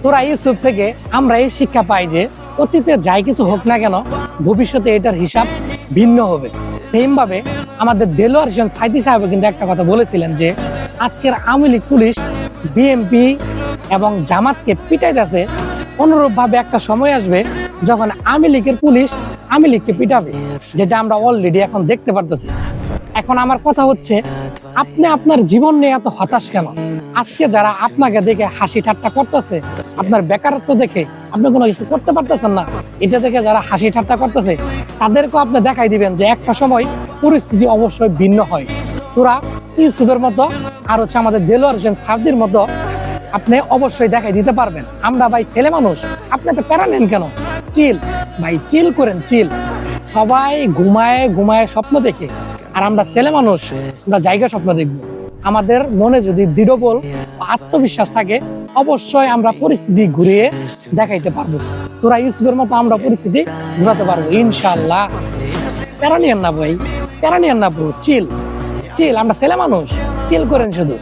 সূরা ইউসুফ থেকে আমরা এই শিক্ষা পাই যে অতীতে যাই কিছু হোক না কেন ভবিষ্যতে এটার হিসাব ভিন্ন হবে। সেম ভাবে আমাদের দেলোয়ার হোসেন সাইদি সাহেব কিন্তু একটা কথা বলেছিলেন যে আজকের আওয়ামী লীগ পুলিশ বিএনপি এবং জামাতকে পিটাইতেছে, অনুরূপ ভাবে একটা সময় আসবে যখন আওয়ামী লীগের পুলিশ আওয়ামী লীগকে পিটাবে, যেটা আমরা অলরেডি এখন দেখতে পারতেছি। এখন আমার কথা হচ্ছে, আপনি আপনার জীবন নিয়ে এত হতাশ কেন? আজকে যারা আপনাকে দেখে হাসি ঠাট্টা করতেছে, আপনার বেকারত্ব দেখে আপনি কোনো কিছু করতে পারতেছেন না, এটা দেখে যারা হাসি ঠাট্টা করতেছে তাদেরকেও আপনি দেখাই দিবেন যে একটা সময় পরিস্থিতি অবশ্যই ভিন্ন হয়। সূরা ইউসুফের মতো আর হচ্ছে আমাদের দেলোয়ার হোসেন সাইদির মতো আপনি অবশ্যই দেখাই দিতে পারবেন। আমরা ভাই ছেলে মানুষ, আপনি তো প্যারা নেন কেন? চিল ভাই, চিল করেন, চিল। সবাই ঘুমায় ঘুমায় স্বপ্ন দেখে, আর আমরা ছেলে মানুষ, আমরা জায়গা স্বপ্ন দেখবো। আমাদের মনে যদি দৃঢ় বল আত্মবিশ্বাস থাকে, অবশ্যই আমরা পরিস্থিতি ঘুরিয়ে দেখাইতে পারবো। সূরা ইউসুফের মতো আমরা পরিস্থিতি ঘুরাতে পারবো ইনশাআল্লাহ। প্যারা নিয়েন না ভাই, প্যারা নিয়েন না ব্রো, চিল চিল। আমরা ছেলে মানুষ, চিল করেন শুধু।